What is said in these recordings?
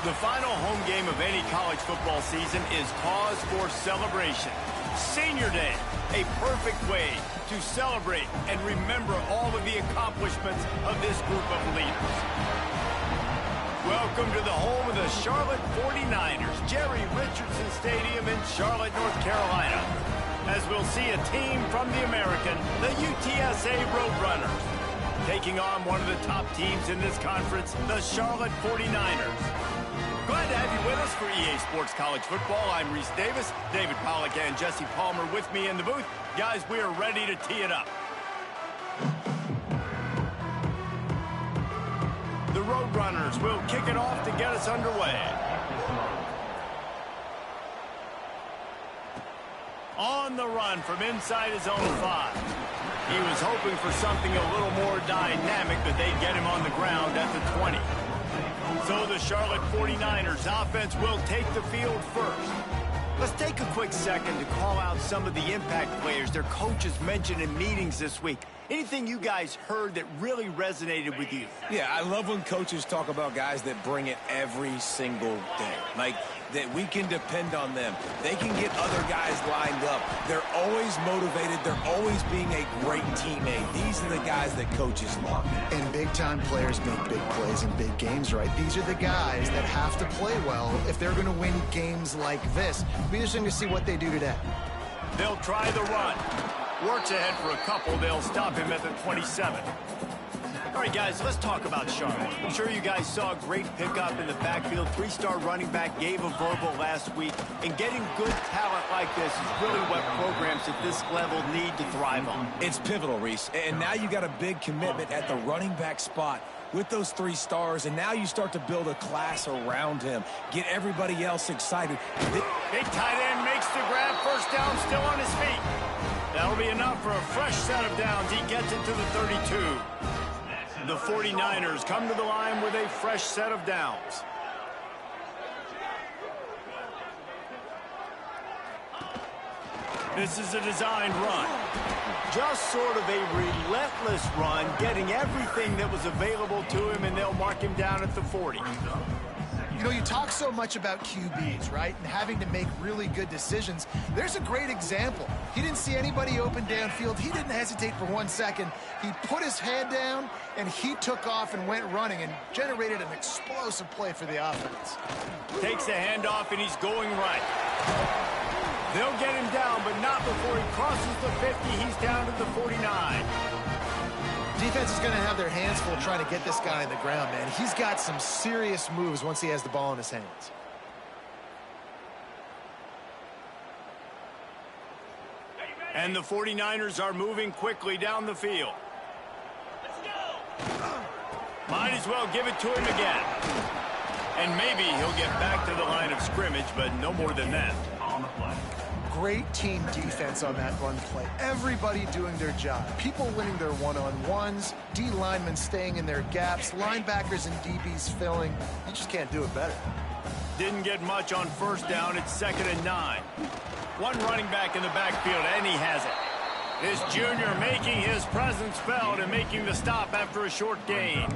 The final home game of any college football season is cause for celebration. Senior Day, a perfect way to celebrate and remember all of the accomplishments of this group of leaders. Welcome to the home of the Charlotte 49ers, Jerry Richardson Stadium in Charlotte, North Carolina, as we'll see a team from the American, the UTSA Roadrunners, taking on one of the top teams in this conference, the Charlotte 49ers. Glad to have you with us for EA Sports College Football. I'm Reese Davis, David Pollack and Jesse Palmer with me in the booth. Guys, we are ready to tee it up. The Roadrunners will kick it off to get us underway. On the run from inside his own 5. He was hoping for something a little more dynamic, but they'd get him on the ground at the 20. So the Charlotte 49ers offense will take the field first. Let's take a quick second to call out some of the impact players their coaches mentioned in meetings this week. Anything you guys heard that really resonated with you? Yeah, I love when coaches talk about guys that bring it every single day. Like, that we can depend on them. They can get other guys lined up. They're always motivated. They're always being a great teammate. These are the guys that coaches love. And big-time players make big plays in big games, right? These are the guys that have to play well if they're going to win games like this. We're just going to see what they do today. They'll try the run. Works ahead for a couple. They'll stop him at the 27. All right, guys, let's talk about Charlotte. I'm sure you guys saw a great pickup in the backfield. 3-star running back gave a verbal last week. And getting good talent like this is really what programs at this level need to thrive on. It's pivotal, Reese. And now you got a big commitment at the running back spot with those 3 stars. And now you start to build a class around him. Get everybody else excited. Big tight end makes the grab. First down, still on his feet. That'll be enough for a fresh set of downs. He gets it to the 32. The 49ers come to the line with a fresh set of downs. This is a designed run. Just sort of a relentless run, getting everything that was available to him, and they'll mark him down at the 40. You know, you talk so much about QBs, right? And having to make really good decisions. There's a great example. He didn't see anybody open downfield. He didn't hesitate for 1 second. He put his head down, and he took off and went running and generated an explosive play for the offense. Takes the handoff, and he's going right. They'll get him down, but not before he crosses the 50. He's down to the 49. Defense is going to have their hands full trying to get this guy on the ground, man. He's got some serious moves once he has the ball in his hands. And the 49ers are moving quickly down the field. Might as well give it to him again. And maybe he'll get back to the line of scrimmage, but no more than that. Great team defense on that run play. Everybody doing their job. People winning their one-on-ones, D linemen staying in their gaps, linebackers and DBs filling. You just can't do it better. Didn't get much on first down. It's 2nd and 9. One running back in the backfield, and he has it. This junior making his presence felt and making the stop after a short gain.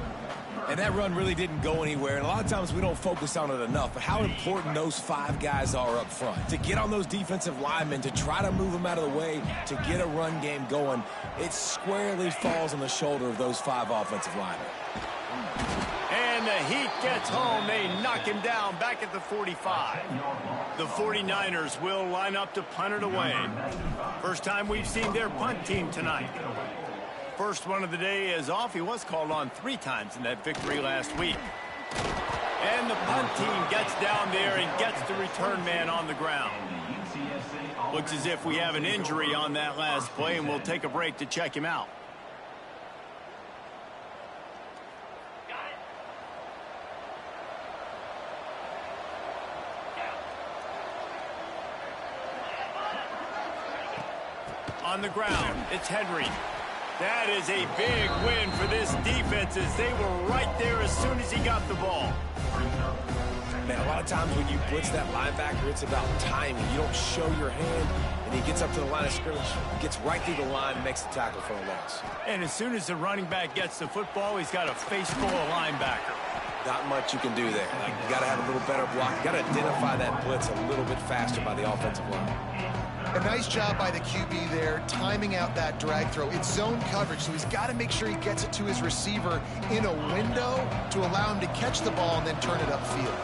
And that run really didn't go anywhere. And a lot of times we don't focus on it enough, but how important those 5 guys are up front. To get on those defensive linemen, to try to move them out of the way, to get a run game going, it squarely falls on the shoulder of those 5 offensive linemen. And the heat gets home. They knock him down back at the 45. The 49ers will line up to punt it away. First time we've seen their punt team tonight. First one of the day is off. He was called on 3 times in that victory last week. And the punt team gets down there and gets the return man on the ground. Looks as if we have an injury on that last play, and we'll take a break to check him out. On the ground, it's Henry. That is a big win for this defense as they were right there as soon as he got the ball. Man, a lot of times when you blitz that linebacker, it's about timing. You don't show your hand, and he gets up to the line of scrimmage, gets right through the line, and makes the tackle for a loss. And as soon as the running back gets the football, he's got a face full of linebacker. Not much you can do there. Like, you got to have a little better block. You got to identify that blitz a little bit faster by the offensive line. A nice job by the QB there, timing out that drag throw. It's zone coverage, so he's got to make sure he gets it to his receiver in a window to allow him to catch the ball and then turn it upfield.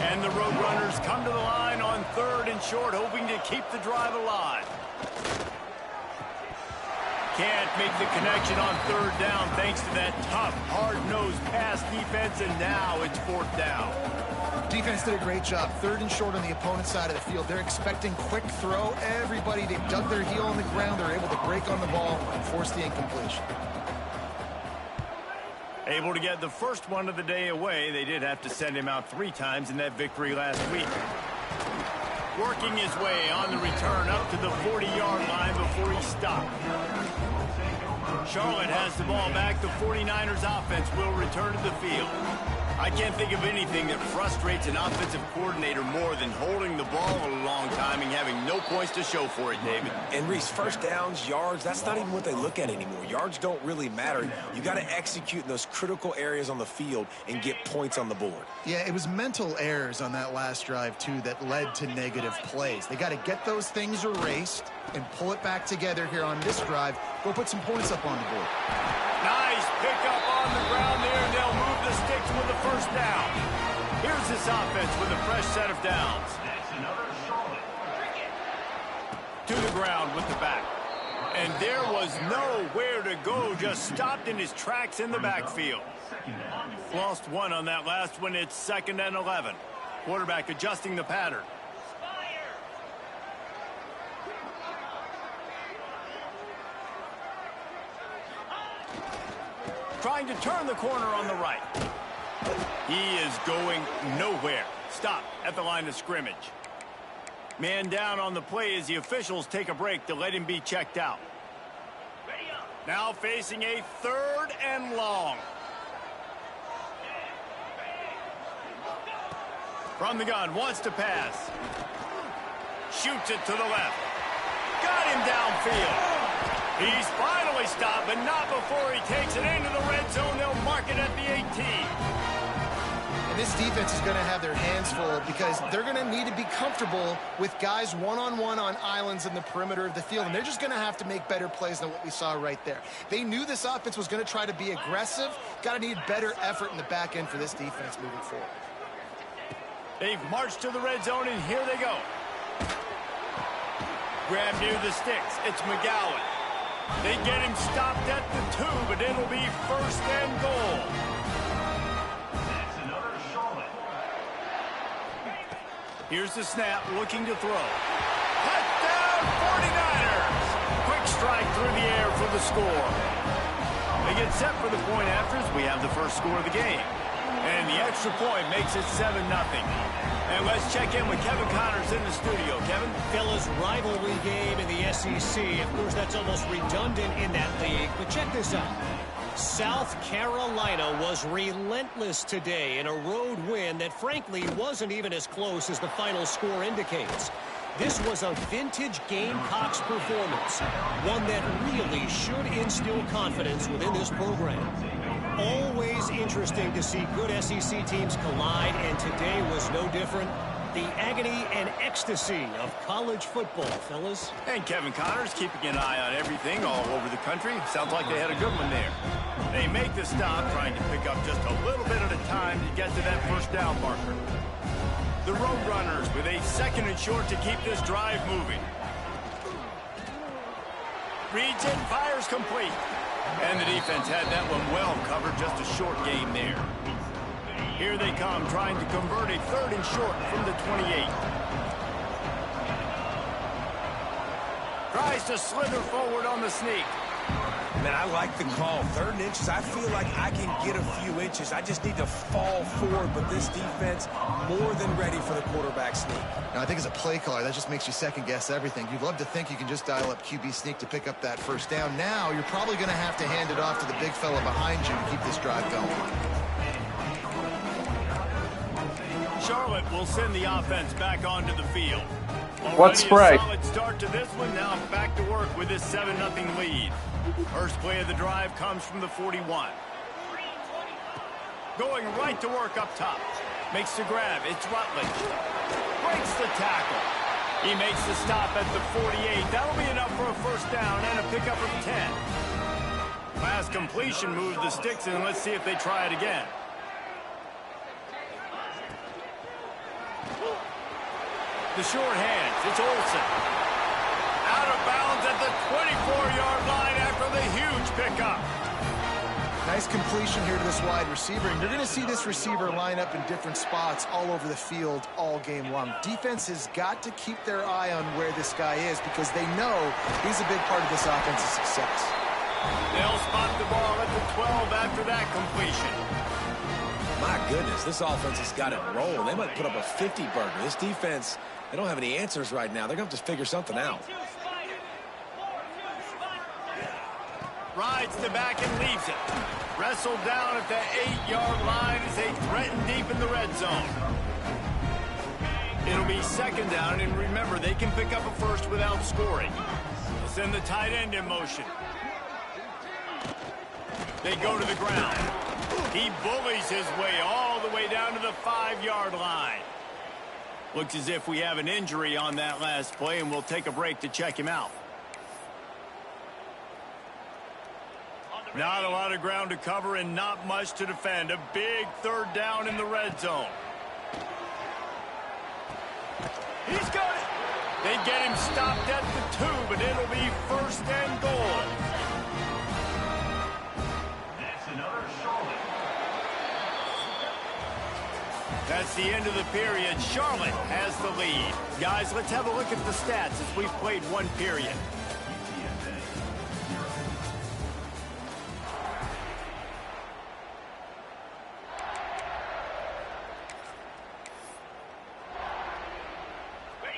And the Roadrunners come to the line on 3rd and short, hoping to keep the drive alive. Can't make the connection on 3rd down thanks to that tough, hard-nosed pass defense, and now it's 4th down. Defense did a great job. 3rd and short on the opponent's side of the field. They're expecting quick throw. Everybody, they dug their heel on the ground. They're able to break on the ball and force the incompletion. Able to get the first one of the day away. They did have to send him out 3 times in that victory last week. Working his way on the return up to the 40-yard line before he stopped. Charlotte has the ball back. The 49ers offense will return to the field. I can't think of anything that frustrates an offensive coordinator more than holding the ball a long time and having no points to show for it, David. And Reese, first downs, yards, that's not even what they look at anymore. Yards don't really matter. You got to execute in those critical areas on the field and get points on the board. Yeah, it was mental errors on that last drive, too, that led to negative plays. They got to get those things erased and pull it back together here on this drive. Go put some points up on the board. Nice pickup on the ground there, and they'll move the sticks with the first down. Here's this offense with a fresh set of downs. To the ground with the back. And there was nowhere to go, just stopped in his tracks in the backfield. Lost 1 on that last one. It's 2nd and 11. Quarterback adjusting the pattern. Trying to turn the corner on the right. He is going nowhere. Stop at the line of scrimmage. Man down on the play as the officials take a break to let him be checked out. Now facing a 3rd and long. From the gun, wants to pass. Shoots it to the left. Got him downfield. He's finally stopped, but not before he takes it into the red zone. They'll mark it at the 18. And this defense is going to have their hands full because they're going to need to be comfortable with guys one-on-one on islands in the perimeter of the field. And they're just going to have to make better plays than what we saw right there. They knew this offense was going to try to be aggressive. Got to need better effort in the back end for this defense moving forward. They've marched to the red zone, and here they go. Grab near the sticks. It's McGowan. They get him stopped at the 2, but it'll be 1st and goal. Here's the snap, looking to throw. Touchdown, 49ers! Quick strike through the air for the score. They get set for the point afters. We have the first score of the game. And the extra point makes it 7-0. And let's check in with Kevin Connors in the studio. Kevin? Fellas, rivalry game in the SEC. Of course, that's almost redundant in that league. But check this out. South Carolina was relentless today in a road win that, frankly, wasn't even as close as the final score indicates. This was a vintage Gamecocks performance, one that really should instill confidence within this program. Always interesting to see good SEC teams collide, and today was no different. The agony and ecstasy of college football, fellas. And Kevin Connors keeping an eye on everything all over the country. Sounds like they had a good one there. They make the stop, trying to pick up just a little bit at a time to get to that first down marker. The Roadrunners with a 2nd and short to keep this drive moving. Reads it, fires complete. And the defense had that one well covered, just a short game there. Here they come, trying to convert a 3rd and short from the 28. Tries to slither forward on the sneak. Man, I like the call. 3rd and inches, I feel like I can get a few inches. I just need to fall forward, but this defense more than ready for the quarterback sneak. Now, I think as a play caller, that just makes you second-guess everything. You'd love to think you can just dial up QB sneak to pick up that first down. Now, you're probably going to have to hand it off to the big fella behind you to keep this drive going. Charlotte will send the offense back onto the field. What spread? A solid start to this one. Now back to work with this 7-0 lead. First play of the drive comes from the 41. Going right to work up top. Makes the grab. It's Rutledge. Breaks the tackle. He makes the stop at the 48. That'll be enough for a first down and a pickup of 10. Last completion moved the sticks, and let's see if they try it again. The short hands. It's Olsen. Out of bounds at the 24-yard line after the huge pickup. Nice completion here to this wide receiver, and you're going to see this receiver line up in different spots all over the field all game long. Defense has got to keep their eye on where this guy is because they know he's a big part of this offense's success. They'll spot the ball at the 12 after that completion. My goodness, this offense has got it rolling. They might put up a 50-burger. This defense, they don't have any answers right now. They're going to have to figure something out. Rides the back and leaves it. Wrestled down at the 8-yard line as they threaten deep in the red zone. It'll be second down, and remember, they can pick up a first without scoring. They'll send the tight end in motion. They go to the ground. He bullies his way all the way down to the 5-yard line. Looks as if we have an injury on that last play, and we'll take a break to check him out. Not a lot of ground to cover and not much to defend. A big third down in the red zone. He's got it. They get him stopped at the 2, but it'll be first and goal. That's the end of the period. Charlotte has the lead. Guys, let's have a look at the stats as we've played one period.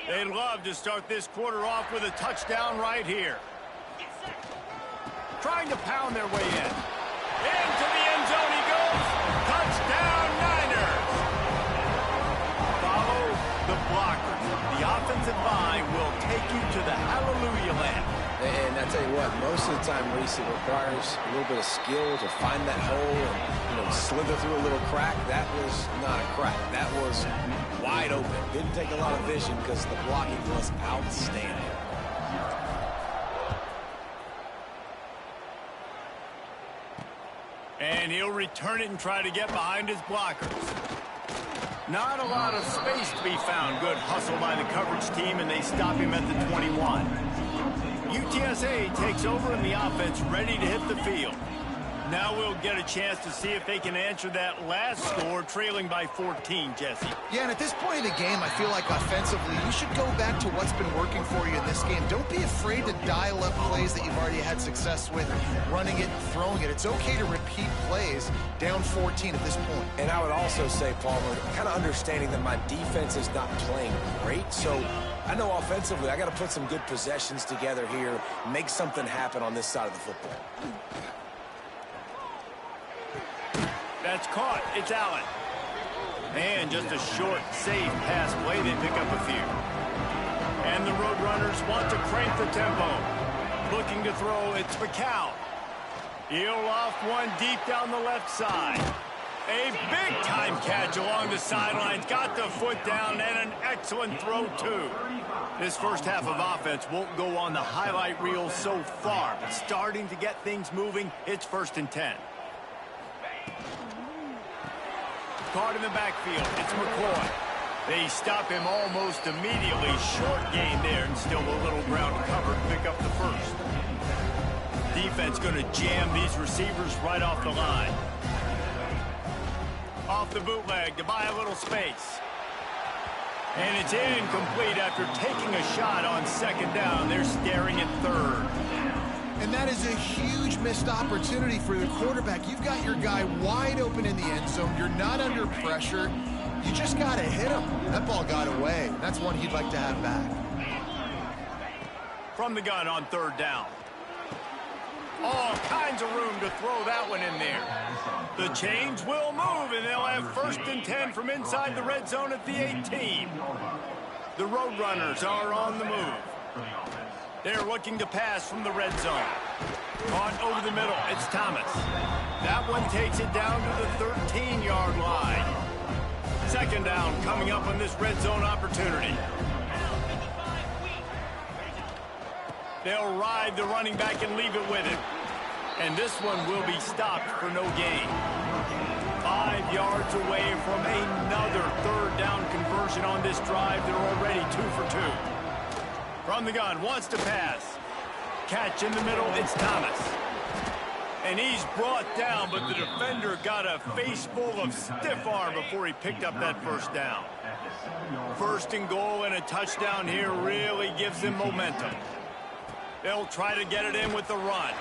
They'd love to start this quarter off with a touchdown right here. Trying to pound their way in. Into the end zone he goes. Touchdown, Niners. Follow the blockers. The offensive line will take you to the hallelujah land. And I tell you what, most of the time, Reese, it requires a little bit of skill to find that hole and, slither through a little crack. That was not a crack. That was wide open. Didn't take a lot of vision because the blocking was outstanding. And he'll return it and try to get behind his blockers. Not a lot of space to be found. Good hustle by the coverage team, and they stop him at the 21. UTSA takes over in the offense, ready to hit the field. Now we'll get a chance to see if they can answer that last score, trailing by 14, Jesse. Yeah, and at this point in the game, I feel like offensively, you should go back to what's been working for you in this game. Don't be afraid to dial up plays that you've already had success with, running it and throwing it. It's okay to repeat plays down 14 at this point. And I would also say, Palmer, kind of understanding that my defense is not playing great, so I know offensively I got to put some good possessions together here, make something happen on this side of the football. That's caught. It's Allen. And just a short, safe pass play. They pick up a few. And the Roadrunners want to crank the tempo. Looking to throw, it's McCown. He'll off one deep down the left side. A big-time catch along the sidelines. Got the foot down and an excellent throw, too. This first half of offense won't go on the highlight reel so far, but starting to get things moving, it's 1st and 10. Caught in the backfield. It's McCoy. They stop him almost immediately. Short gain there, and still a little ground to cover to pick up the first. Defense going to jam these receivers right off the line. Off the bootleg to buy a little space. And it's incomplete after taking a shot on second down. They're staring at third. And that is a huge missed opportunity for the quarterback. You've got your guy wide open in the end zone. You're not under pressure. You just got to hit him. That ball got away. That's one he'd like to have back. From the gun on third down. All kinds of room to throw that one in there. The chains will move, and they'll have 1st and 10 from inside the red zone at the 18. The Roadrunners are on the move. They're looking to pass from the red zone. Caught over the middle. It's Thomas. That one takes it down to the 13-yard line. Second down coming up on this red zone opportunity. They'll ride the running back and leave it with him. And this one will be stopped for no gain. 5 yards away from another third down conversion on this drive. They're already 2 for 2. From the gun, wants to pass. Catch in the middle, it's Thomas. And he's brought down, but the defender got a face full of stiff arm before he picked up that first down. First and goal and a touchdown here really gives them momentum. They'll try to get it in with the run.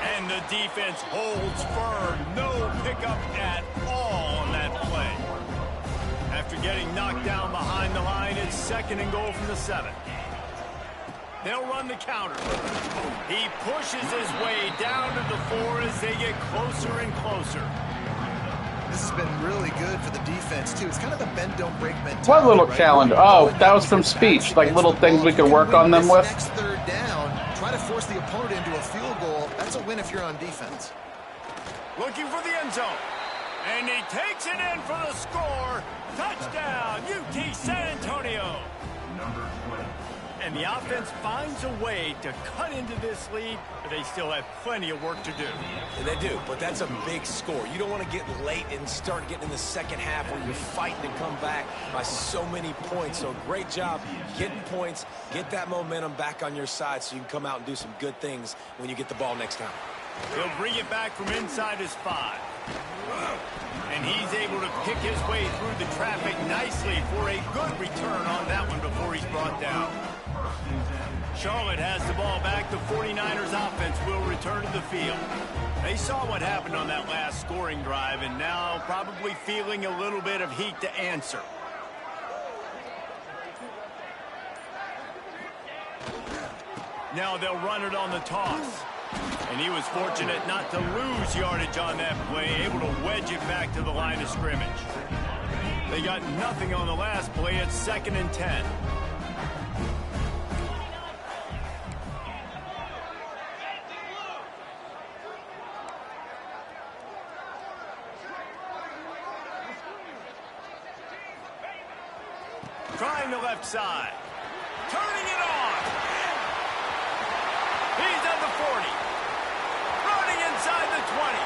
And the defense holds firm. No pickup at all on that play. After getting knocked down behind the line, it's second and goal from the 7. They'll run the counter. He pushes his way down to the 4 as they get closer and closer. This has been really good for the defense, too. It's kind of the bend, don't break mentality. What little right? challenge? Oh, that was from speech. Like little things we could work on them with. Next third down, try to force the opponent into a field goal. That's a win if you're on defense. Looking for the end zone. And he takes it in for the score. Touchdown, UT San Antonio. And the offense finds a way to cut into this lead, but they still have plenty of work to do. And they do, but that's a big score. You don't want to get late and start getting in the second half where you're fighting to come back by so many points. So great job getting points, get that momentum back on your side so you can come out and do some good things when you get the ball next time. He'll bring it back from inside his 5. And he's able to pick his way through the traffic nicely for a good return on that one before he's brought down. Charlotte has the ball back. The 49ers offense will return to the field. They saw what happened on that last scoring drive and now probably feeling a little bit of heat to answer. Now they'll run it on the toss. And he was fortunate not to lose yardage on that play, able to wedge it back to the line of scrimmage. They got nothing on the last play. It's 2nd and 10. Trying the left side. Turning it on. He's at the 40. Running inside the 20.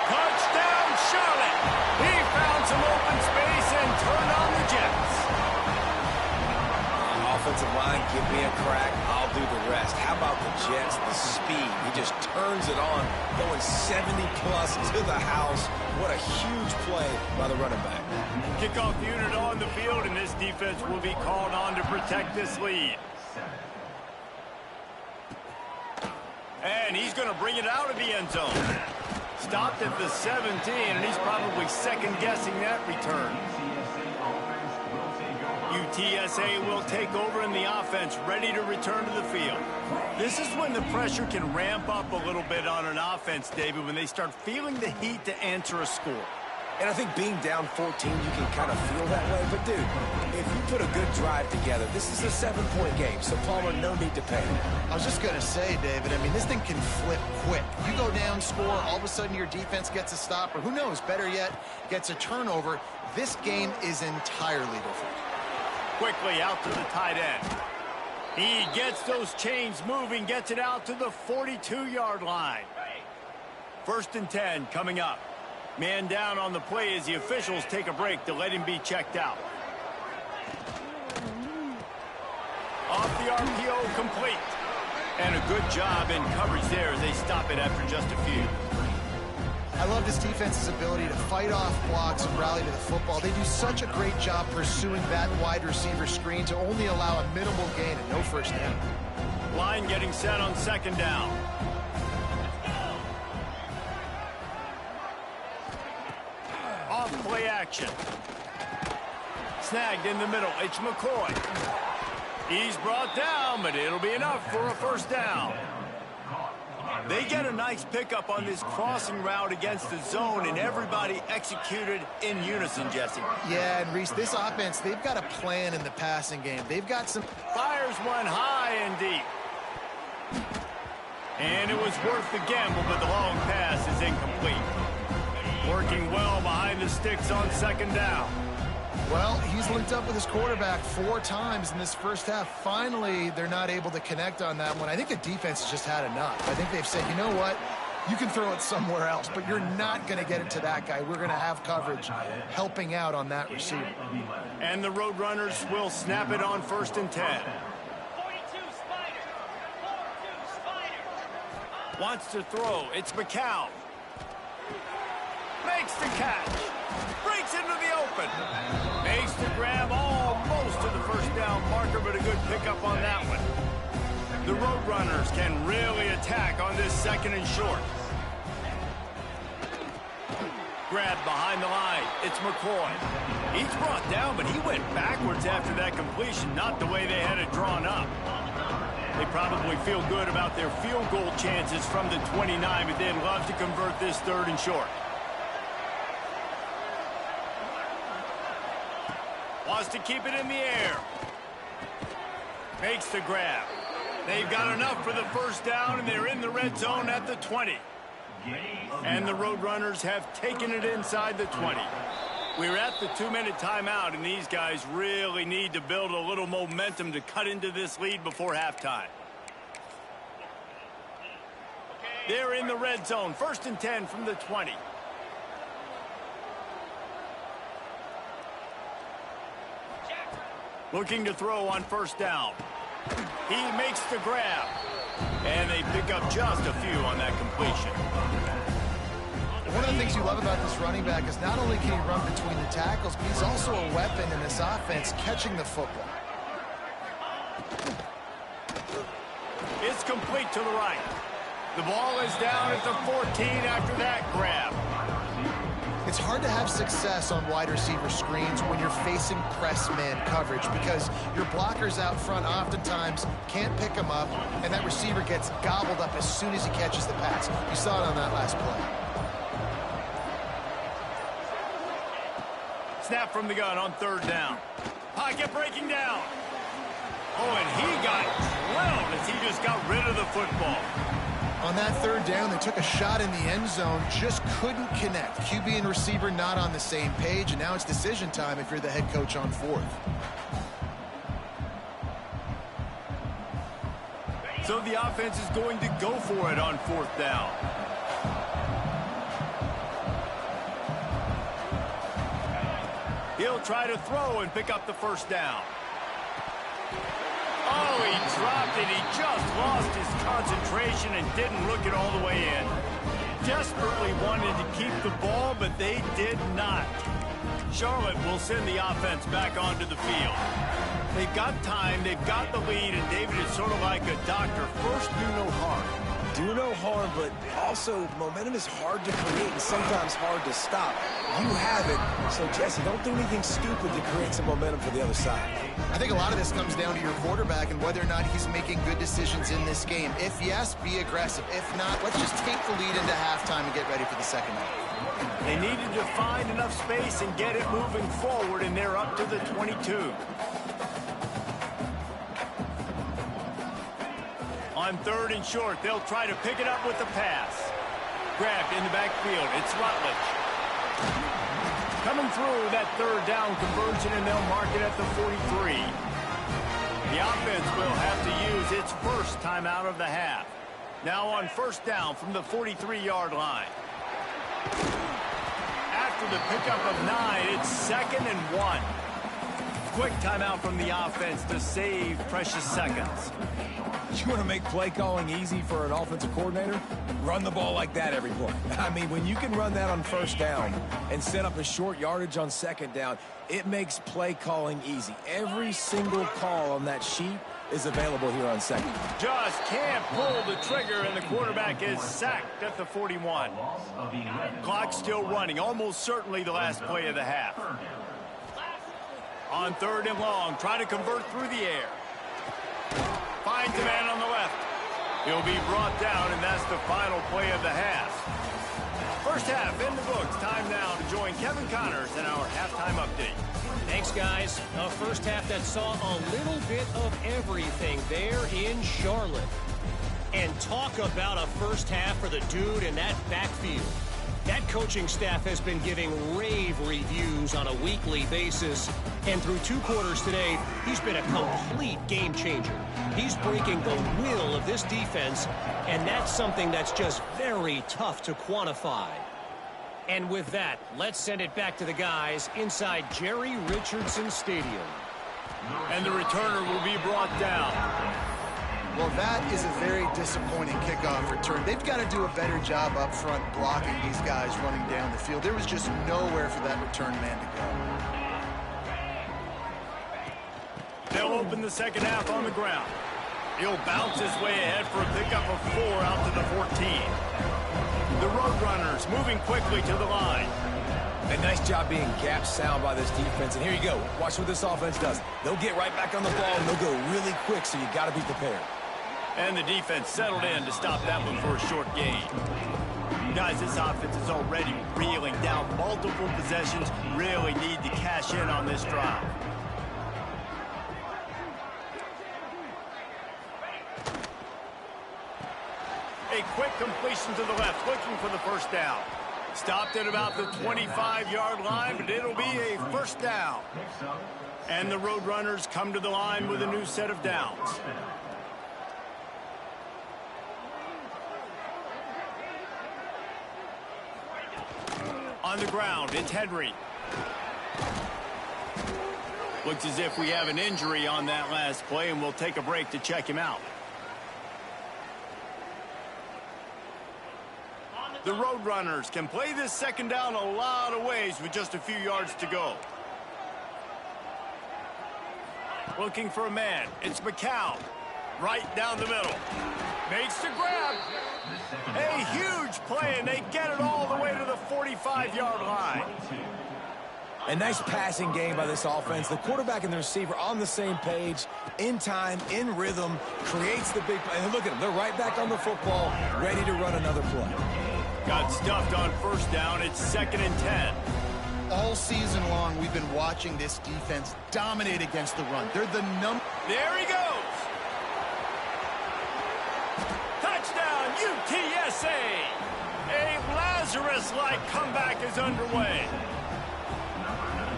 Touchdown, Charlotte. He found some open space and turned on the Jets. Offensive line, give me a crack. I'll do the rest. How about the Jets? The speed. He just turns it on, going 70-plus to the house. What a huge play by the running back. Kickoff unit on the field, and this defense will be called on to protect this lead. And he's going to bring it out of the end zone. Stopped at the 17, and he's probably second-guessing that return. UTSA will take over in the offense, ready to return to the field. This is when the pressure can ramp up a little bit on an offense, David, when they start feeling the heat to answer a score. And I think being down 14, you can kind of feel that way. But, dude, if you put a good drive together, this is a 7-point game. So, Palmer, no need to panic. I was just going to say, David, I mean, this thing can flip quick. You go down, score, all of a sudden your defense gets a stop, or who knows, better yet, gets a turnover. This game is entirely different. Quickly out to the tight end. He gets those chains moving, gets it out to the 42-yard line. 1st and 10 coming up. Man down on the play as the officials take a break to let him be checked out. Off the RPO, complete. And a good job in coverage there as they stop it after just a few. I love this defense's ability to fight off blocks and rally to the football. They do such a great job pursuing that wide receiver screen to only allow a minimal gain and no first down. Line getting set on 2nd down. Off play action. Snagged in the middle. It's McCoy. He's brought down, but it'll be enough for a first down. They get a nice pickup on this crossing route against the zone, and everybody executed in unison, Jesse. Yeah, and Reese, this offense, they've got a plan in the passing game. They've got some... Fires one high and deep. And it was worth the gamble, but the long pass is incomplete. Working well behind the sticks on second down. Well, he's linked up with his quarterback 4 times in this first half. Finally, they're not able to connect on that one. I think the defense has just had enough. I think they've said, you know what? You can throw it somewhere else, but you're not going to get it to that guy. We're going to have coverage helping out on that receiver. And the Roadrunners will snap it on 1st and 10. Wants to throw. It's McCown. Makes the catch. Breaks into the open. Makes the grab almost to the first down marker, but a good pickup on that one. The Roadrunners can really attack on this 2nd and short. Grab behind the line. It's McCoy. He's brought down, but he went backwards after that completion, not the way they had it drawn up. They probably feel good about their field goal chances from the 29, but they'd love to convert this 3rd and short. Wants to keep it in the air. Makes the grab. They've got enough for the first down, and they're in the red zone at the 20. And the Roadrunners have taken it inside the 20. We're at the 2-minute timeout, and these guys really need to build a little momentum to cut into this lead before halftime. They're in the red zone. 1st and 10 from the 20. Looking to throw on 1st down. He makes the grab. And they pick up just a few on that completion. One of the things you love about this running back is not only can he run between the tackles, but he's also a weapon in this offense catching the football. It's complete to the right. The ball is down at the 14 after that grab. It's hard to have success on wide receiver screens when you're facing press man coverage because your blockers out front oftentimes can't pick them up, and that receiver gets gobbled up as soon as he catches the pass. You saw it on that last play. Snap from the gun on 3rd down. Pocket breaking down. Oh, and he got drilled as he just got rid of the football. On that 3rd down, they took a shot in the end zone, just couldn't connect. QB and receiver not on the same page, and now it's decision time if you're the head coach on 4th. So the offense is going to go for it on 4th down. He'll try to throw and pick up the 1st down. Oh, he dropped it. He just lost his concentration and didn't look it all the way in. Desperately wanted to keep the ball, but they did not. Charlotte will send the offense back onto the field. They've got time, they've got the lead, and David is sort of like a doctor. First, do no harm. Do no harm, but also momentum is hard to create and sometimes hard to stop. You have it, so Jesse, don't do anything stupid to create some momentum for the other side. I think a lot of this comes down to your quarterback and whether or not he's making good decisions in this game. If yes, be aggressive. If not, let's just take the lead into halftime and get ready for the second half. They needed to find enough space and get it moving forward, and they're up to the 22. On 3rd and short, they'll try to pick it up with the pass. Grabbed in the backfield. It's Rutledge. Coming through that 3rd down conversion, and they'll mark it at the 43. The offense will have to use its first timeout of the half. Now on 1st down from the 43-yard line. After the pickup of 9, it's 2nd and 1. Quick timeout from the offense to save precious seconds. You want to make play calling easy for an offensive coordinator? Run the ball like that every play. I mean, when you can run that on 1st down and set up a short yardage on 2nd down, it makes play calling easy. Every single call on that sheet is available here on 2nd. Just can't pull the trigger, and the quarterback is sacked at the 41. Clock still running, almost certainly the last play of the half. On 3rd and long, try to convert through the air. Finds a man on the left. He'll be brought down, and that's the final play of the half. First half in the books. Time now to join Kevin Connors in our halftime update. Thanks, guys. A first half that saw a little bit of everything there in Charlotte. And talk about a first half for the dude in that backfield. That coaching staff has been giving rave reviews on a weekly basis. And through 2 quarters today, he's been a complete game changer. He's breaking the will of this defense, and that's something that's just very tough to quantify. And with that, let's send it back to the guys inside Jerry Richardson Stadium. And the returner will be brought down. Well, that is a very disappointing kickoff return. They've got to do a better job up front blocking these guys running down the field. There was just nowhere for that return man to They'll open the second half on the ground. He'll bounce his way ahead for a pickup of 4 out to the 14. The Roadrunners moving quickly to the line. A nice job being gap sound by this defense. And here you go. Watch what this offense does. They'll get right back on the ball, and they'll go really quick, so you got to be prepared. And the defense settled in to stop that one for a short gain. Guys, this offense is already reeling down multiple possessions. Really need to cash in on this drive. A quick completion to the left, looking for the first down. Stopped at about the 25-yard line, but it'll be a first down. And the Roadrunners come to the line with a new set of downs. On the ground, it's Henry. Looks as if we have an injury on that last play, and we'll take a break to check him out. The Roadrunners can play this second down a lot of ways with just a few yards to go. Looking for a man. It's McCown. Right down the middle. Makes the grab. A huge play, and they get it all the way to the 45-yard line. A nice passing game by this offense. The quarterback and the receiver on the same page, in time, in rhythm, creates the big play. And look at them. They're right back on the football, ready to run another play. Got stuffed on first down. It's 2nd and 10. All season long, we've been watching this defense dominate against the run. They're the number. There he goes. Touchdown, UTSA. A Lazarus-like comeback is underway.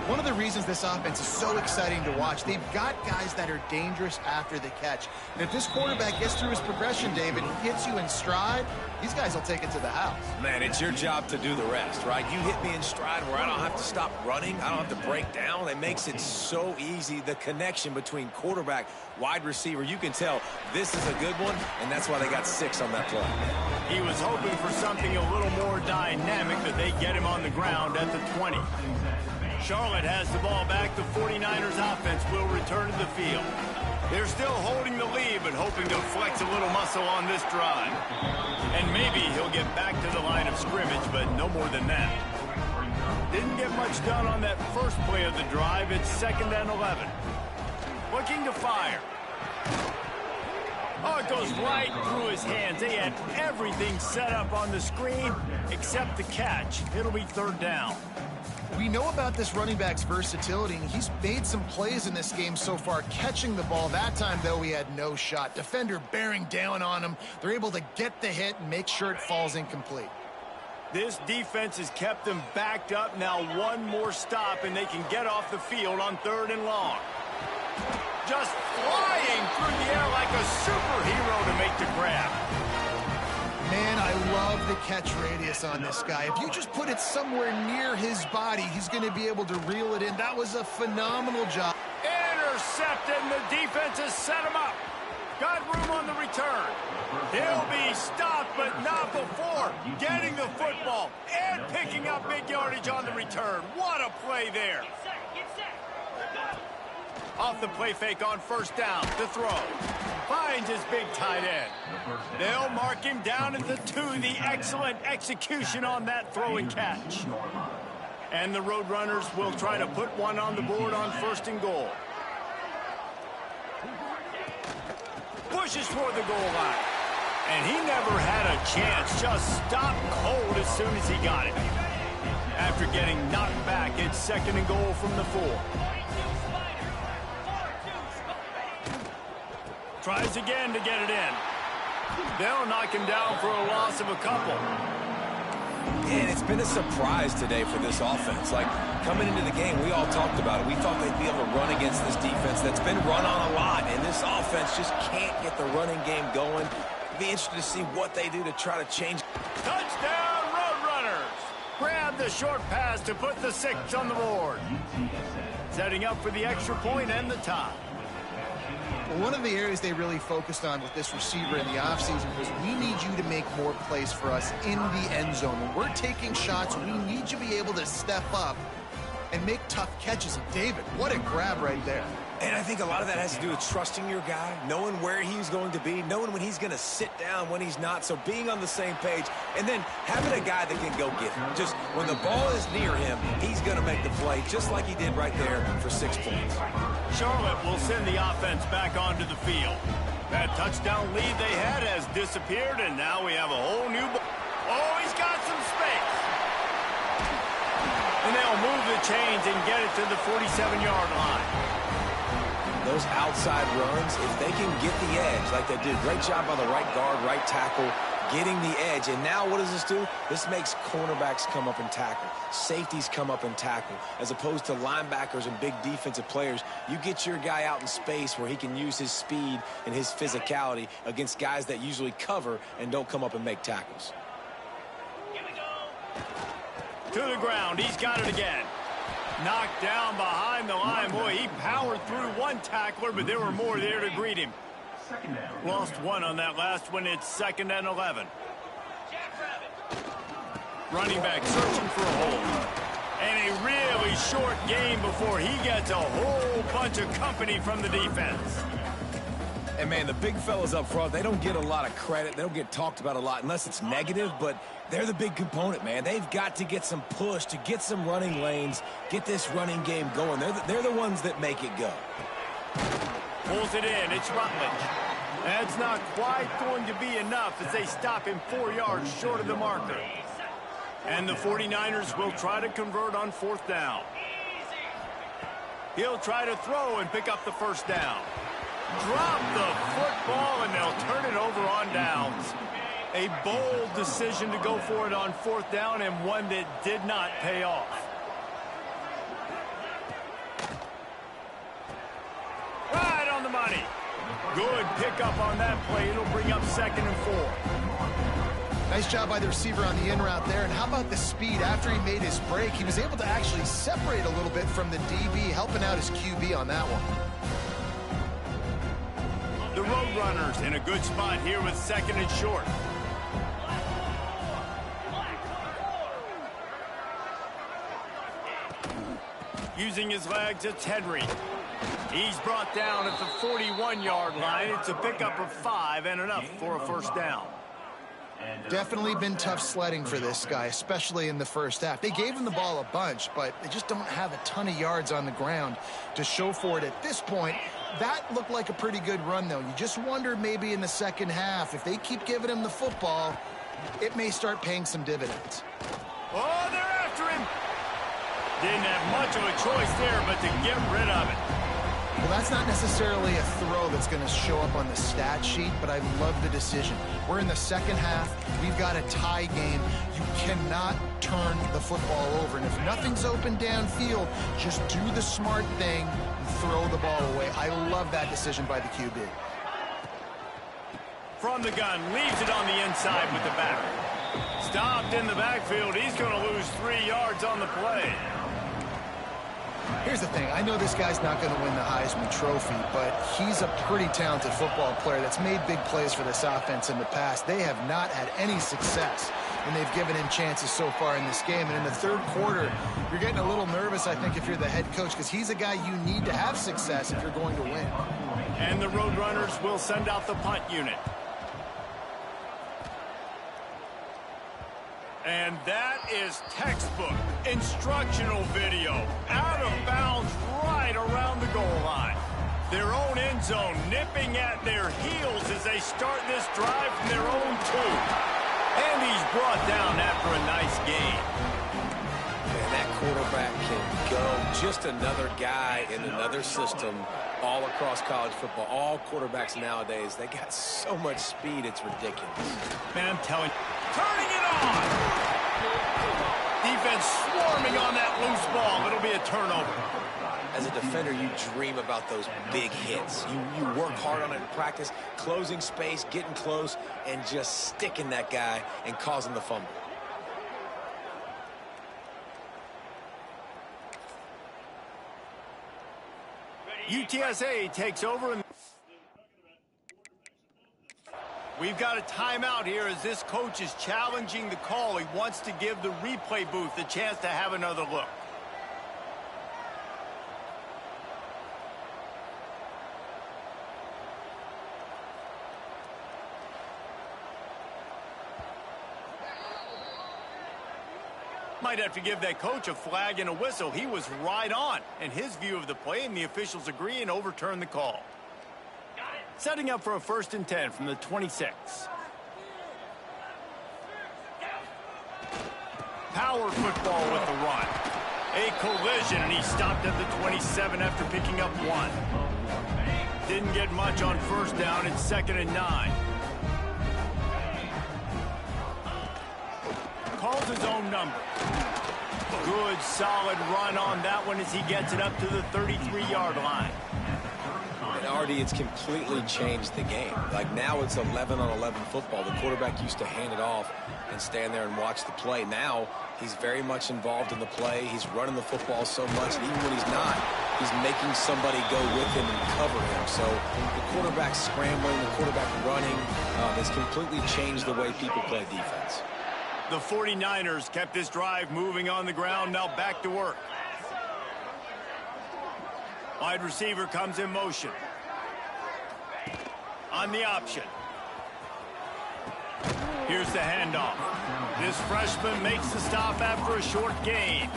One of the reasons this offense is so exciting to watch, they've got guys that are dangerous after the catch. And if this quarterback gets through his progression, David, he hits you in stride, these guys will take it to the house. Man, it's your job to do the rest, right? You hit me in stride where I don't have to stop running. I don't have to break down. It makes it so easy. The connection between quarterback, wide receiver, you can tell this is a good one, and that's why they got 6 on that play. He was hoping for something a little more dynamic, but they get him on the ground at the 20. Charlotte has the ball back. The 49ers offense will return to the field. They're still holding the lead, but hoping to flex a little muscle on this drive. And maybe he'll get back to the line of scrimmage, but no more than that. Didn't get much done on that first play of the drive. It's 2nd and 11. Looking to fire. Oh, it goes right through his hands. They had everything set up on the screen except the catch. It'll be 3rd down. We know about this running back's versatility, and he's made some plays in this game so far, catching the ball. That time, though, he had no shot. Defender bearing down on him. They're able to get the hit and make sure it falls incomplete. This defense has kept them backed up. Now one more stop, and they can get off the field on 3rd and long. Just flying through the air like a superhero to make the grab. Man, I love the catch radius on this guy. If you just put it somewhere near his body, he's going to be able to reel it in. That was a phenomenal job. Intercepted, and the defense has set him up. Got room on the return. He'll be stopped, but not before getting the football and picking up big yardage on the return. What a play there. Off the play fake on first down. The throw. Finds his big tight end. They'll mark him down at the 2. The excellent execution on that throw and catch. And the Roadrunners will try to put one on the board on 1st and goal. Pushes toward the goal line. And he never had a chance. Just stopped cold as soon as he got it. After getting knocked back, it's 2nd and goal from the 4. Tries again to get it in. They'll knock him down for a loss of a couple. And it's been a surprise today for this offense. Like, coming into the game, we all talked about it. We thought they'd be able to run against this defense that's been run on a lot, and this offense just can't get the running game going. It'd be interested to see what they do to try to change. Touchdown, Roadrunners! Grab the short pass to put the 6 on the board. Setting up for the extra point and the tie. Well, one of the areas they really focused on with this receiver in the offseason was we need you to make more plays for us in the end zone. When we're taking shots, we need you to be able to step up and make tough catches. And David, what a grab right there. And I think a lot of that has to do with trusting your guy, knowing where he's going to be, knowing when he's going to sit down, when he's not. So being on the same page, and then having a guy that can go get him. Just when the ball is near him, he's going to make the play, just like he did right there for 6 points. Charlotte will send the offense back onto the field. That touchdown lead they had has disappeared, and now we have a whole new ball. Oh, he's got some space. And they'll move the chains and get it to the 47-yard line. Those outside runs, if they can get the edge like they did, great job by the right guard, right tackle, getting the edge. And now what does this do? This makes cornerbacks come up and tackle. Safeties come up and tackle. As opposed to linebackers and big defensive players, you get your guy out in space where he can use his speed and his physicality against guys that usually cover and don't come up and make tackles. To the ground, he's got it again. Knocked down behind the line. Boy, he powered through one tackler, but there were more there to greet him. Lost one on that last one. It's 2nd and 11. Running back searching for a hole. And a really short game before he gets a whole bunch of company from the defense. And, man, the big fellas up front, they don't get a lot of credit. They don't get talked about a lot unless it's negative, but they're the big component, man. They've got to get some push, to get some running lanes, get this running game going. They're the ones that make it go. Pulls it in. It's Rutledge. That's not quite going to be enough as they stop him 4 yards short of the marker. And the 49ers will try to convert on 4th down. He'll try to throw and pick up the first down. Drop the football, and they'll turn it over on downs. A bold decision to go for it on 4th down, and one that did not pay off. Right on the money. Good pickup on that play. It'll bring up 2nd and 4. Nice job by the receiver on the in route there. And how about the speed? After he made his break, he was able to actually separate a little bit from the DB, helping out his QB on that one. The Roadrunners in a good spot here with 2nd and short. Using his legs, it's Henry. He's brought down at the 41-yard line. It's a pickup of 5 and enough for a first down. Definitely been tough sledding for this guy, especially in the first half. They gave him the ball a bunch, but they just don't have a ton of yards on the ground to show for it at this point. That looked like a pretty good run, though. You just wonder maybe in the second half, if they keep giving him the football, it may start paying some dividends. Oh, they're after him. Didn't have much of a choice there, but to get rid of it. Well, that's not necessarily a throw that's going to show up on the stat sheet, but I love the decision. We're in the second half. We've got a tie game. You cannot turn the football over. And if nothing's open downfield, just do the smart thing and throw the ball away. I love that decision by the QB. From the gun, leaves it on the inside with the back. Stopped in the backfield. He's going to lose 3 yards on the play. Here's the thing. I know this guy's not going to win the Heisman Trophy, but he's a pretty talented football player that's made big plays for this offense in the past. They have not had any success, and they've given him chances so far in this game. And in the third quarter, you're getting a little nervous, I think, if you're the head coach, because he's a guy you need to have success if you're going to win. And the Roadrunners will send out the punt unit. And that is textbook instructional video. Out of bounds right around the goal line. Their own end zone nipping at their heels as they start this drive from their own 2. And he's brought down after a nice game. And that quarterback can go. Just another guy in another system all across college football. All quarterbacks nowadays, they got so much speed, it's ridiculous. Man, I'm telling you, turning it on. Defense swarming on that loose ball. It'll be a turnover. As a defender, you dream about those big hits. You work hard on it in practice, closing space, getting close, and just sticking that guy and causing the fumble. UTSA takes over. And we've got a timeout here as this coach is challenging the call. He wants to give the replay booth a chance to have another look. Might have to give that coach a flag and a whistle. He was right on in his view of the play, and the officials agree and overturn the call. Setting up for a 1st and 10 from the 26. Power football with the run. A collision, and he stopped at the 27 after picking up 1. Didn't get much on 1st down. It's 2nd and 9. Calls his own number. Good, solid run on that one as he gets it up to the 33-yard line. And Artie, it's completely changed the game. Like now it's 11-on-11 football. The quarterback used to hand it off and stand there and watch the play. Now he's very much involved in the play. He's running the football so much. And even when he's not, he's making somebody go with him and cover him. So the quarterback scrambling, the quarterback running has completely changed the way people play defense. The 49ers kept this drive moving on the ground. Now back to work. Wide receiver comes in motion. On the option. Here's the handoff. This freshman makes the stop after a short gain.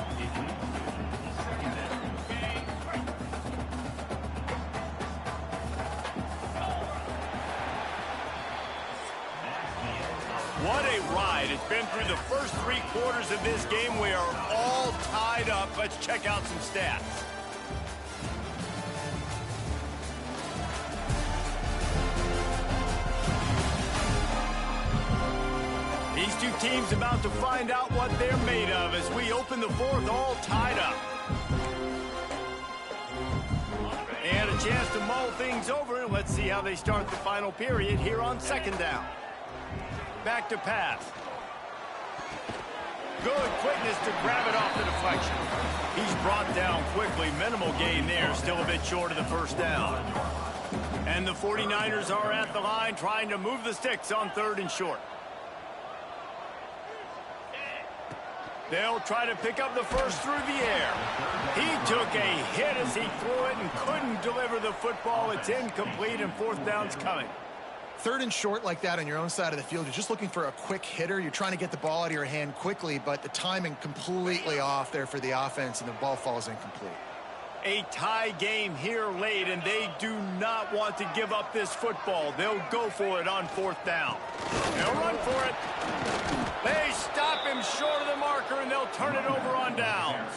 What a ride. It's been through the first 3 quarters of this game. We are all tied up. Let's check out some stats. These two teams about to find out what they're made of as we open the 4th all tied up. And a chance to mull things over. Let's see how they start the final period here on 2nd down. Back to pass. Good quickness to grab it off the deflection. He's brought down quickly. Minimal gain there. Still a bit short of the 1st down. And the 49ers are at the line trying to move the sticks on 3rd and short. They'll try to pick up the first through the air. He took a hit as he threw it and couldn't deliver the football. It's incomplete and 4th down's coming. 3rd and short like that on your own side of the field, you're just looking for a quick hitter. You're trying to get the ball out of your hand quickly, but the timing completely off there for the offense, and the ball falls incomplete. A tie game here late, and they do not want to give up this football. They'll go for it on 4th down. They'll run for it. They stop him short of the marker, and they'll turn it over on downs.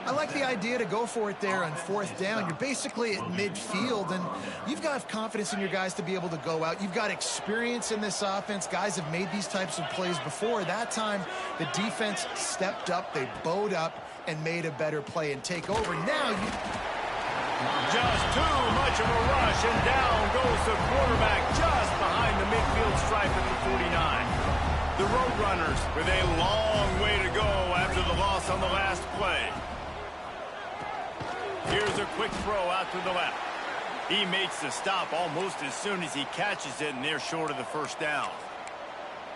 I like the idea to go for it there on 4th down. You're basically at midfield, and you've got confidence in your guys to be able to go out. You've got experience in this offense. Guys have made these types of plays before. That time, the defense stepped up. They bowed up and made a better play and take over. Now you... Just too much of a rush, and down goes the quarterback just behind the midfield stripe at the 49. The Roadrunners with a long way to go after the loss on the last play. Here's a quick throw out to the left. He makes the stop almost as soon as he catches it, and they're short of the 1st down.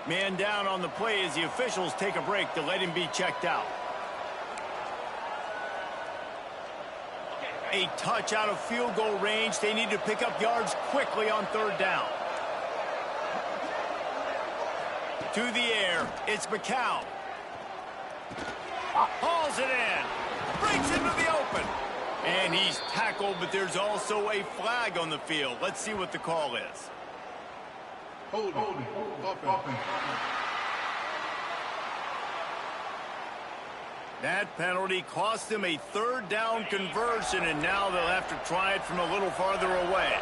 Man down on the play as the officials take a break to let him be checked out. A touch out of field goal range. They need to pick up yards quickly on 3rd down. To the air, it's McCown. Hauls it in. Breaks into the open. And he's tackled, but there's also a flag on the field. Let's see what the call is. Hold it. That penalty cost them a third down conversion, and now they'll have to try it from a little farther away.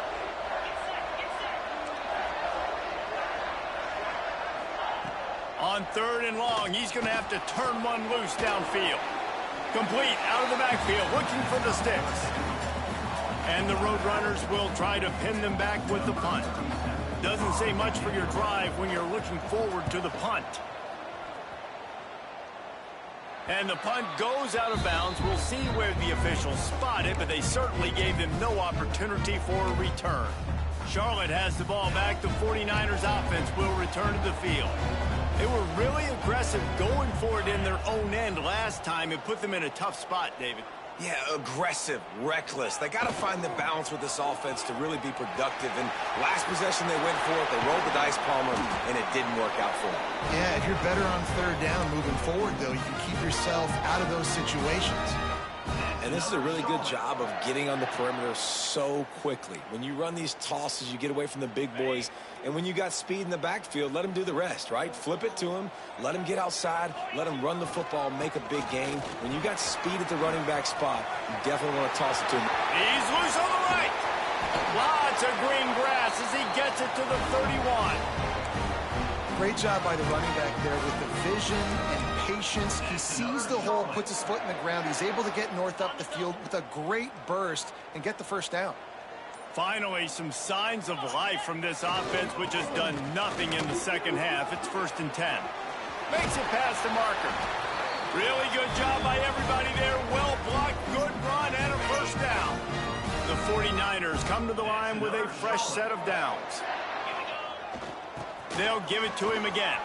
On 3rd and long, he's going to have to turn one loose downfield. Complete out of the backfield, looking for the sticks. And the Roadrunners will try to pin them back with the punt. Doesn't say much for your drive when you're looking forward to the punt. And the punt goes out of bounds. We'll see where the officials spot it, but they certainly gave them no opportunity for a return. Charlotte has the ball back. The 49ers offense will return to the field. They were really aggressive going for it in their own end last time. It put them in a tough spot, David. Yeah, aggressive, reckless. They got to find the balance with this offense to really be productive. And last possession they went for it. They rolled the dice, Palmer, and it didn't work out for them. Yeah, if you're better on 3rd down moving forward, though, you can keep yourself out of those situations. And this is a really good job of getting on the perimeter so quickly. When you run these tosses, you get away from the big boys. And when you got speed in the backfield, let them do the rest, right? Flip it to him, let him get outside, let him run the football, make a big gain. When you got speed at the running back spot, you definitely want to toss it to him. He's loose on the right. Lots of green grass as he gets it to the 31. Great job by the running back there with the vision and patience. He sees the hole, puts his foot in the ground. He's able to get north up the field with a great burst and get the first down. Finally, some signs of life from this offense, which has done nothing in the second half. It's 1st and 10. Makes it past the marker. Really good job by everybody there. Well blocked, good run, and a first down. The 49ers come to the line with a fresh set of downs. They'll give it to him again.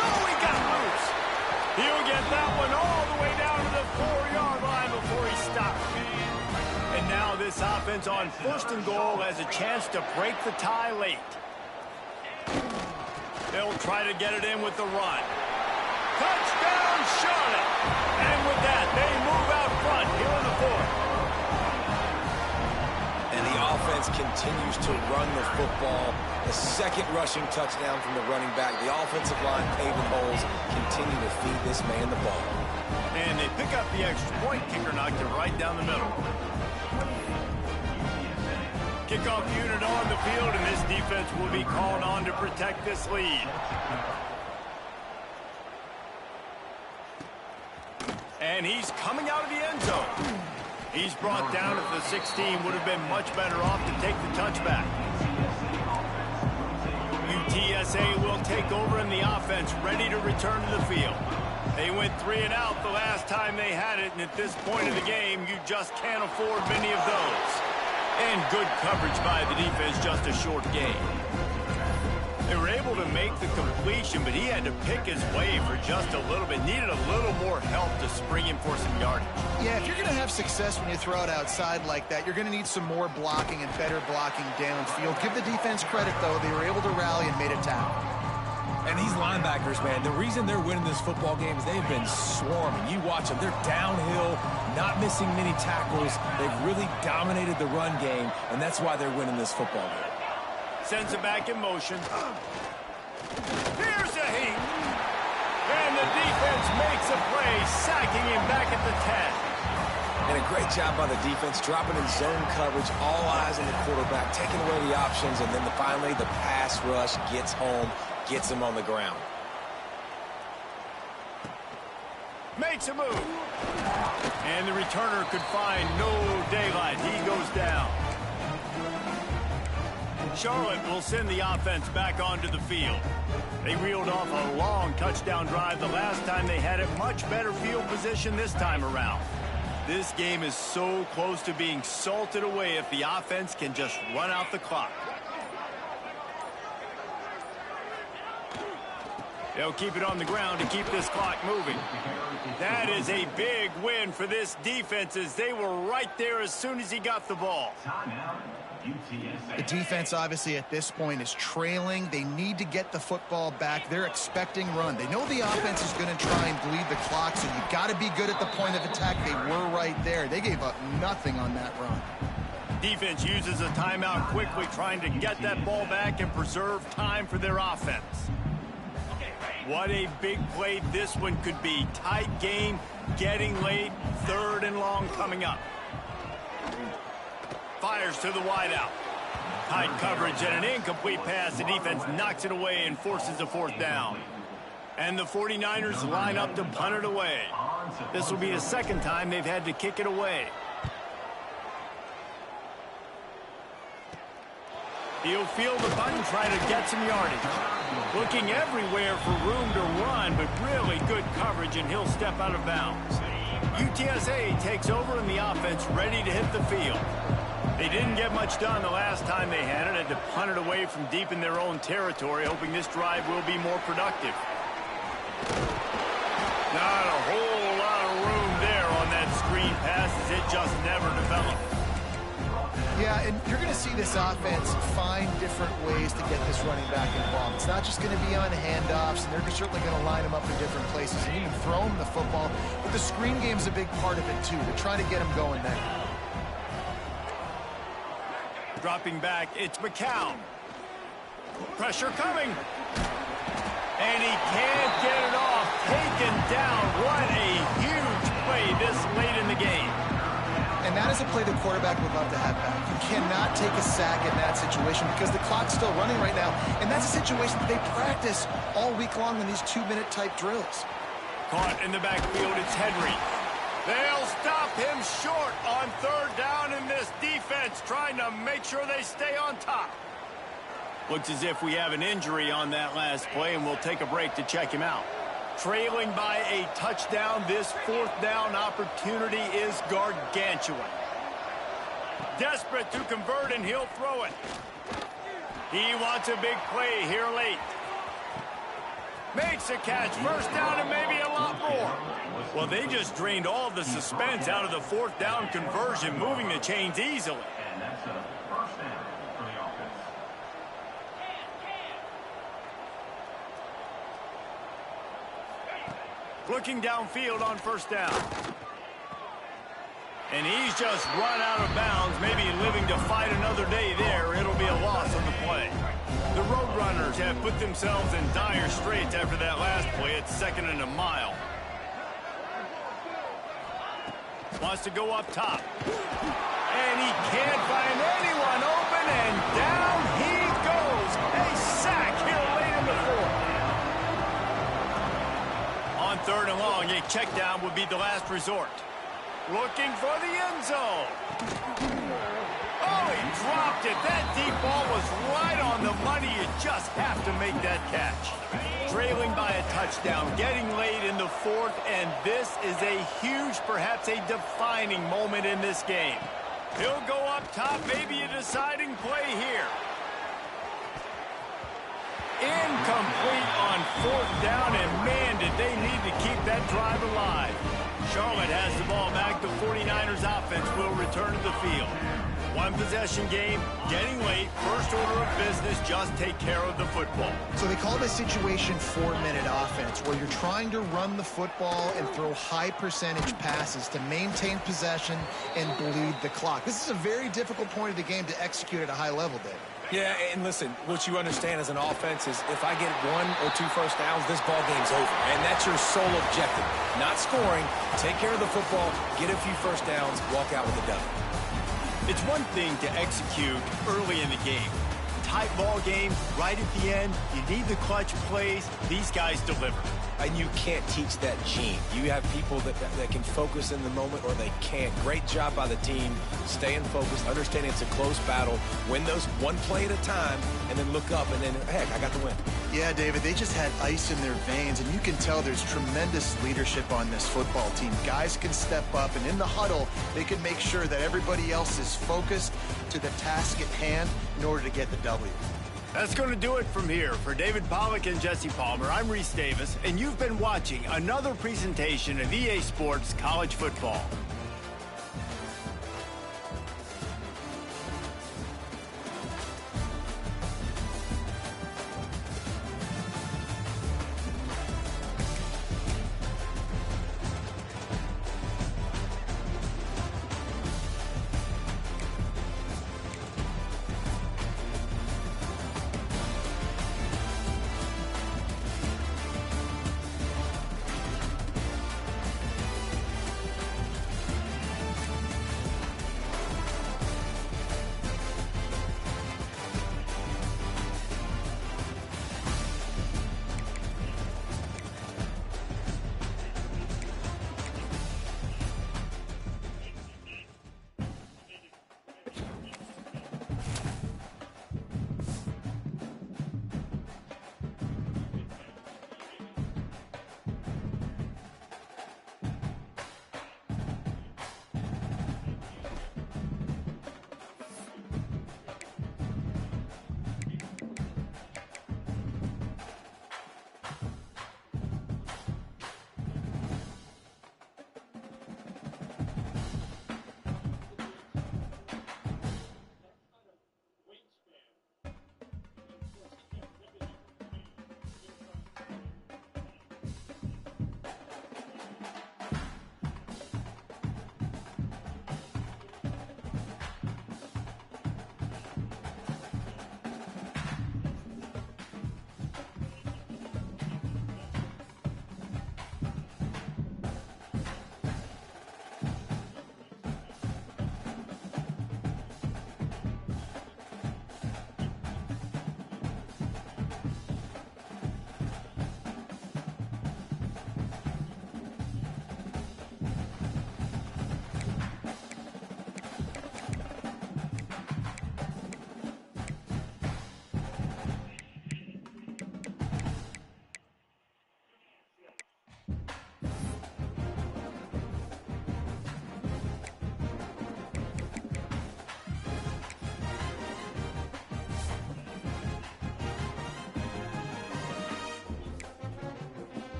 Oh, he got loose. He'll get that one all the way down to the 4-yard line before he stops. And now this offense on 1st and goal has a chance to break the tie late. They'll try to get it in with the run. Touchdown, Charlotte! And with that, they move out front here in the 4th. And the offense continues to run the football. The second rushing touchdown from the running back. The offensive line paving holes continue to feed this man the ball. And they pick up the extra point. Kicker knocked it right down the middle. Kickoff unit on the field, and this defense will be called on to protect this lead. And he's coming out of the end zone. He's brought down at the 16. Would have been much better off to take the touchback. UTSA will take over in the offense, ready to return to the field. They went 3 and out the last time they had it, and at this point of the game, you just can't afford many of those. And good coverage by the defense, just a short gain. They were able to make the completion, but he had to pick his way for just a little bit. Needed a little more help to spring him for some yardage. Yeah, if you're going to have success when you throw it outside like that, you're going to need some more blocking and better blocking downfield. Give the defense credit, though. They were able to rally and made a tackle. And these linebackers, man, the reason they're winning this football game is they've been swarming. You watch them. They're downhill, not missing many tackles. They've really dominated the run game, and that's why they're winning this football game. Sends it back in motion. Here's a heat. And the defense makes a play, sacking him back at the 10. And a great job by the defense, dropping in zone coverage, all eyes on the quarterback, taking away the options, and then finally the pass rush gets home, gets him on the ground. Makes a move. And the returner could find no daylight. He goes down. Charlotte will send the offense back onto the field. They reeled off a long touchdown drive the last time they had it. Much better field position this time around. This game is so close to being salted away if the offense can just run out the clock. They'll keep it on the ground to keep this clock moving. That is a big win for this defense as they were right there as soon as he got the ball. The defense, obviously, at this point is trailing. They need to get the football back. They're expecting run. They know the offense is going to try and bleed the clock, so you've got to be good at the point of attack. They were right there. They gave up nothing on that run. Defense uses a timeout quickly, trying to get that ball back and preserve time for their offense. What a big play this one could be. Tight game, getting late, 3rd and long coming up. Fires to the wideout. Tight coverage and an incomplete pass. The defense knocks it away and forces a 4th down. And the 49ers line up to punt it away. This will be the 2nd time they've had to kick it away. He'll field the punt and try to get some yardage. Looking everywhere for room to run, but really good coverage, and he'll step out of bounds. UTSA takes over in the offense, ready to hit the field. They didn't get much done the last time they had it. Had to punt it away from deep in their own territory, hoping this drive will be more productive. Not a whole lot of room there on that screen pass, as it just never developed. Yeah, and you're going to see this offense find different ways to get this running back involved. It's not just going to be on handoffs, and they're certainly going to line them up in different places and even throw them the football. But the screen game's a big part of it, too. They're trying to get them going there. Dropping back, it's McCown. Pressure coming. And he can't get it off. Taken down. What a huge play this late in the game. And that is a play the quarterback would love to have back. You cannot take a sack in that situation because the clock's still running right now. And that's a situation that they practice all week long in these 2-minute type drills. Caught in the backfield, it's Henry. They'll stop him short on 3rd down in this defense, trying to make sure they stay on top. Looks as if we have an injury on that last play, and we'll take a break to check him out. Trailing by a touchdown, this 4th down opportunity is gargantuan. Desperate to convert, and he'll throw it. He wants a big play here late. Makes a catch, 1st down, and maybe a lot more. Well, they just drained all of the suspense out of the 4th down conversion, moving the chains easily. Looking downfield on 1st down. And he's just run out of bounds, maybe living to fight another day there. It'll be a loss on the play. The Roadrunners have put themselves in dire straits after that last play. It's 2nd and a mile. Wants to go up top. And he can't find anyone open, and down he goes. A sack here late in the 4th. On 3rd and long, a check down would be the last resort. Looking for the end zone. Oh, he dropped it. That deep ball was right on the money. You just have to make that catch. Trailing by a touchdown, getting late in the 4th, and this is a huge, perhaps a defining moment in this game. He'll go up top, maybe a deciding play here. Incomplete on 4th down, and man, did they need to keep that drive alive. Charlotte has the ball back. The 49ers offense will return to the field. One possession game, getting late, first order of business, just take care of the football. So they call this situation 4-minute offense, where you're trying to run the football and throw high percentage passes to maintain possession and bleed the clock. This is a very difficult point of the game to execute at a high level, Dave. Yeah, and listen, what you understand as an offense is if I get 1 or 2 first downs, this ball game's over. And that's your sole objective. Not scoring, take care of the football, get a few first downs, walk out with a W. It's one thing to execute early in the game. Tight ball game, right at the end, you need the clutch plays. These guys deliver. And you can't teach that gene. You have people that can focus in the moment or they can't. Great job by the team, staying focused, understanding it's a close battle, win those one play at a time, and then look up and then, heck, I got the win. Yeah, David, they just had ice in their veins, and you can tell there's tremendous leadership on this football team. Guys can step up, and in the huddle, they can make sure that everybody else is focused to the task at hand in order to get the W. That's going to do it from here. For David Pollack and Jesse Palmer, I'm Reese Davis, and you've been watching another presentation of EA Sports College Football.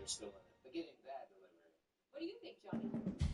They're still in it. But getting that delivery. What do you think, Johnny?